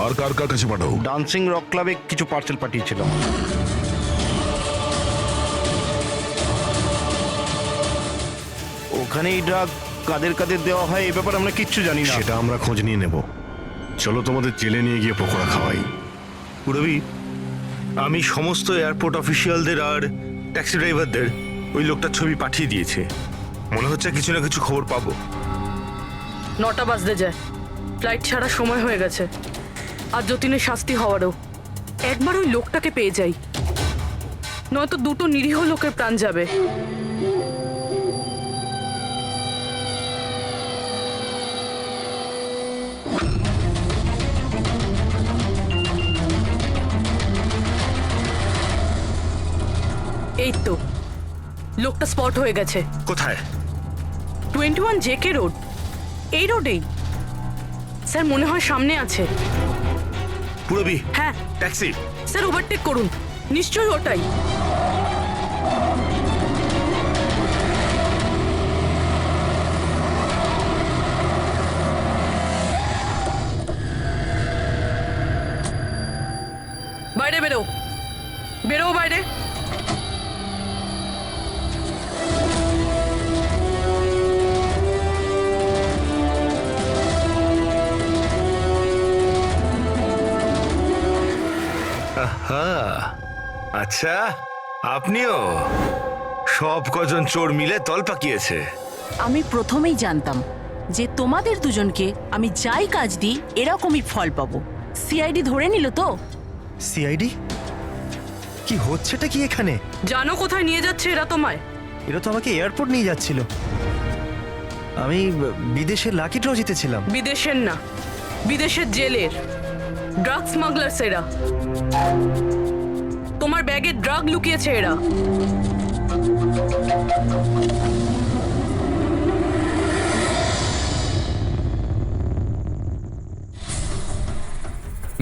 Speaker 9: আর কার কার কাছে পাঠাও?
Speaker 16: ডান্সিং রক ক্লাবে কিছু পার্সেল পাঠিয়েছিলাম। ওখানে এই ড্রাগ কাদের কাদের দেওয়া হয় এ ব্যাপারে আমরা কিচ্ছু জানি না।
Speaker 8: সেটা আমরা খোঁজ নিয়ে নেব। চলো তোমাদের জেলে নিয়ে গিয়ে পকোড়া খাওয়াই।
Speaker 17: রবি, আমি সমস্ত এয়ারপোর্ট অফিসিয়ালদের আর ট্যাক্সি ড্রাইভারদের ওই লোকটার ছবি পাঠিয়ে দিয়েছে। মনে হচ্ছে কিছু না কিছু খবর পাবো।
Speaker 10: 9টা বাজতে যায়, ফ্লাইট ছাড়ার সময় হয়ে গেছে, আর যতীনের শাস্তি হওয়ারও। একবার ওই লোকটাকে পেয়ে যাই, নয়তো 2টো নিরীহ লোকের প্রাণ যাবে। এই তো লোকটা স্পট হয়ে গেছে।
Speaker 17: কোথায়?
Speaker 10: 21 জেকে রোড, এই রোডেই। স্যার মনে হয় সামনে আছে।
Speaker 17: পুরবি?
Speaker 10: হ্যাঁ
Speaker 17: ট্যাক্সি।
Speaker 10: স্যার ওভারটেক করুন, নিশ্চয়ই ওটাই। বাইরে বেরো, বেরো বাইরে।
Speaker 17: আহা, আচ্ছা আপনিও? সব কজন চোর মিলে তল পাকিয়েছে।
Speaker 11: আমি প্রথমেই জানতাম যে তোমাদের দুজনকে আমি যাই কাজ দিই এরকমই ফল পাবো। সিআইডি ধরে নিল তো?
Speaker 4: সিআইডি? কি হচ্ছেটা কি এখানে?
Speaker 10: জানো কোথায় নিয়ে যাচ্ছে এরা তোমায়?
Speaker 4: এরা তো আমাকে এয়ারপোর্ট নিয়ে যাচ্ছিল। আমি বিদেশের লাকি ড্র জিতেছিলাম।
Speaker 10: বিদেশের না, বিদেশের জেলের ড্রাগ স্মাগলার্স এরা। তোমার ব্যাগে ড্রাগ লুকিয়েছে এরা।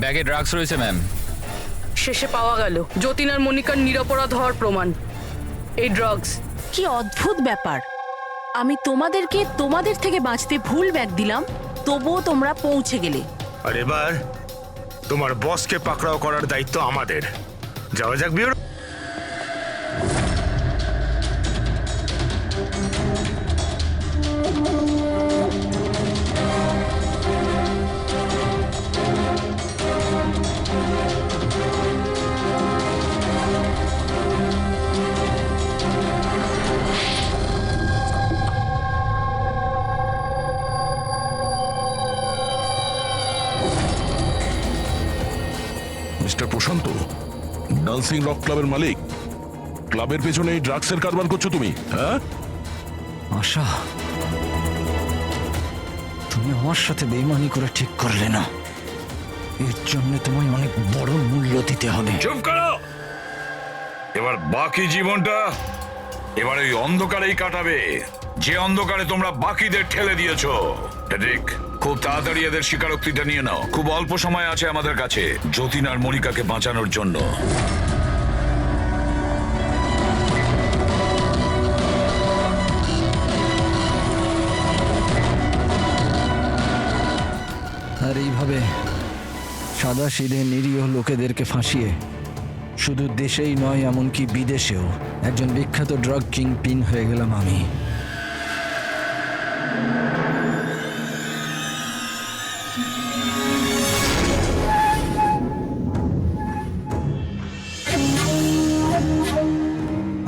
Speaker 15: ব্যাগে ড্রাগস রয়েছে ম্যাম।
Speaker 10: শেষে পাওয়া গেল যতীন আর মনিকার নিরপরাধ হওয়ার প্রমাণ। এই ড্রাগস।
Speaker 11: কি অদ্ভুত ব্যাপার! আমি তোমাদের থেকে বাঁচতে ভুল ব্যাগ দিলাম, তবুও তোমরা পৌঁছে গেলে।
Speaker 17: আর এবার তোমার বসকে পাকড়াও করার দায়িত্ব আমাদের। যাওয়া যাক বিউরো।
Speaker 9: মিস্টার প্রশান্ত, ডান্সিং রক ক্লাবের মালিক, ক্লাবের পেছনে এই ড্রাগসের কারবার করছো তুমি, হ্যাঁ?
Speaker 6: আশা, তুমি আমার সাথে বেইমানি করে ঠিক করলে না। এর জন্য তোমায় অনেক বড় মূল্য দিতে হবে।
Speaker 7: চুপ করো। এবার বাকি জীবনটা এবার ওই অন্ধকারেই কাটাবে, যে অন্ধকারে তোমরা বাকিদের ঠেলে দিয়েছো। ঠিক, খুব তাড়াতাড়ি এদের স্বীকারোক্তিটা নিয়ে নাও। খুব অল্প সময় আছে আমাদের কাছে যতীন আর মনিকাকে বাঁচানোর জন্য।
Speaker 6: আর এইভাবে সাদা সিধে নিরীহ লোকেদেরকে ফাঁসিয়ে শুধু দেশেই নয় এমনকি বিদেশেও একজন বিখ্যাত ড্রাগ কিং পিন হয়ে গেলাম আমি।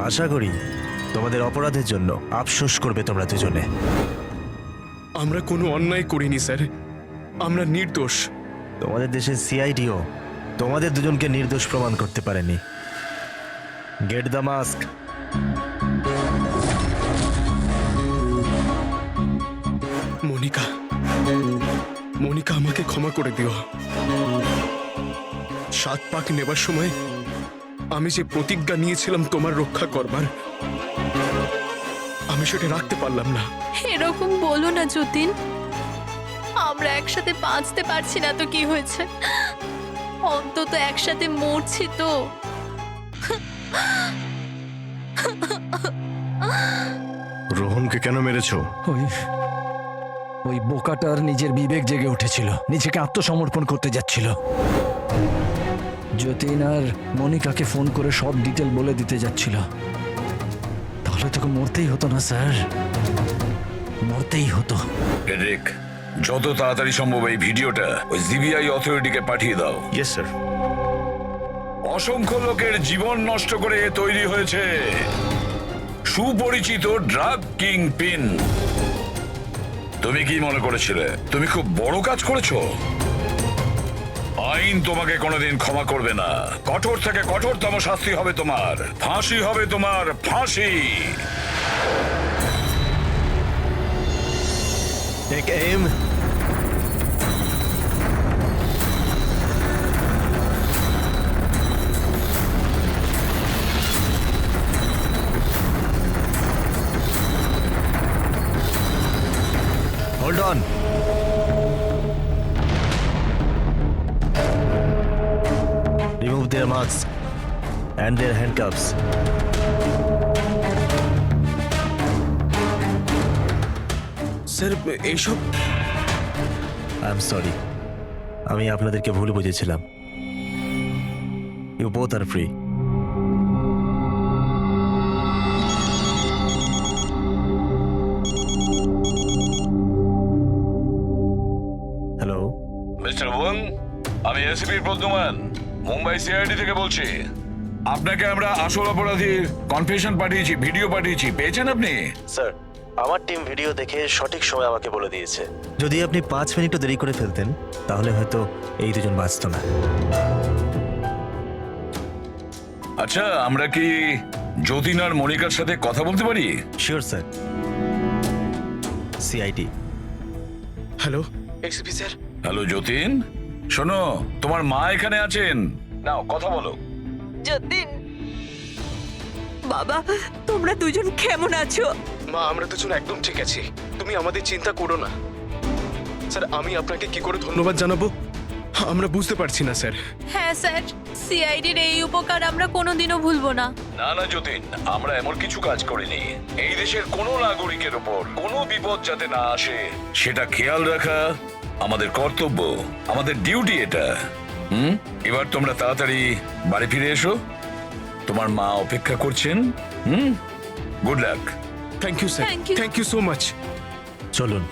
Speaker 4: আশা করি তোমাদের অপরাধের জন্য আফসোস করবে তোমরা দুজনে।
Speaker 1: আমরা কোনো অন্যায় করিনি স্যার, আমরা নির্দোষ।
Speaker 4: তোমাদের দেশের সিআইডিও তোমাদের দুজনকে নির্দোষ প্রমাণ করতে পারেনি। Get the mask.
Speaker 1: Monika, Monika আমাকে ক্ষমা করে দিও। 7 পাক নেবার সময় আমি যে প্রতিজ্ঞা নিয়েছিলাম তোমার রক্ষা করবার, আমি সেটা রাখতে পারলাম না।
Speaker 2: এরকম বলো না যতীন, আমরা একসাথে বাঁচতে পারছি না তো কি হয়েছে, অন্তত একসাথে মরছি তো।
Speaker 8: রোহনকে কেন মেরেছো?
Speaker 6: ওই বোকাটার নিজের বিবেক জেগে উঠেছিল, নিজেকে আত্মসমর্পণ করতে যাচ্ছিল। যতীন আর মনিকাকে ফোন করে সব ডিটেল বলে দিতে যাচ্ছিল। তাহলে তোকে মরতেই হতো না স্যার, মরতেই হতো।
Speaker 7: এরিক, যত তাড়াতাড়ি সম্ভব এই ভিডিওটা ওই সিবিআই অথরিটিকে পাঠিয়ে দাও।
Speaker 17: Yes sir.
Speaker 7: অসংখ্য লোকের জীবন নষ্ট করে তৈরি হয়েছে সুপরিচিত ড্রাগ কিং পিন। তুমি কি মনে করেছিলে তুমি খুব বড় কাজ করেছো? আইন তোমাকে কোনোদিন ক্ষমা করবে না। কঠোর থেকে কঠোরতম শাস্তি হবে তোমার, ফাঁসি হবে তোমার, ফাঁসি।
Speaker 4: Take aim. Hold on. Remove their masks and their handcuffs.
Speaker 1: Sir এইসব
Speaker 4: আই এম সরি, আমি আপনাদেরকে ভুল বুঝেছিলাম। You both are free.
Speaker 7: ACP Pradyuman Mumbai CID থেকে বলছি। আপনাকে আমরা আসল অপরাধীর কনফেশন পাঠিয়েছি, ভিডিও পাঠিয়েছি, পেয়েছেন আপনি?
Speaker 4: স্যার, আমার টিম ভিডিও দেখে সঠিক সময় আমাকে বলে দিয়েছে। যদি আপনি 5 মিনিটও দেরি করে ফেলতেন তাহলে হয়তো এই দুজন বাঁচত না।
Speaker 7: আচ্ছা, আমরা কি যতীন আর মনিকার সাথে কথা বলতে পারি?
Speaker 4: Sure sir. CID.
Speaker 1: Hello SP sir.
Speaker 7: Hello Jatin, শোনো, তোমার মা এখানে আছেন, নাও কথা বলো।
Speaker 10: যতীন, বাবা, তোমরা দুজন কেমন আছো?
Speaker 1: মা, আমরা দুজন একদম ঠিক আছি, তুমি আমাদের চিন্তা করো না। স্যার, আমি আপনাকে কি করে ধন্যবাদ জানাবো আমরা বুঝতে পারছি না স্যার।
Speaker 2: হ্যাঁ স্যার, সিআইডির এই উপকার আমরা কোনোদিনও ভুলবো না।
Speaker 7: না না যতীন, আমরা এমন কিছু কাজ করিনি। এই দেশের কোনো নাগরিকের ওপর কোনো বিপদ যাতে না আসে সেটা খেয়াল রাখা আমাদের কর্তব্য, আমাদের ডিউটি এটা। এবার তোমরা তাড়াতাড়ি বাড়ি ফিরে এসো, তোমার মা অপেক্ষা করছেন। Good luck.
Speaker 1: Thank you sir, thank you so much.
Speaker 4: চলুন।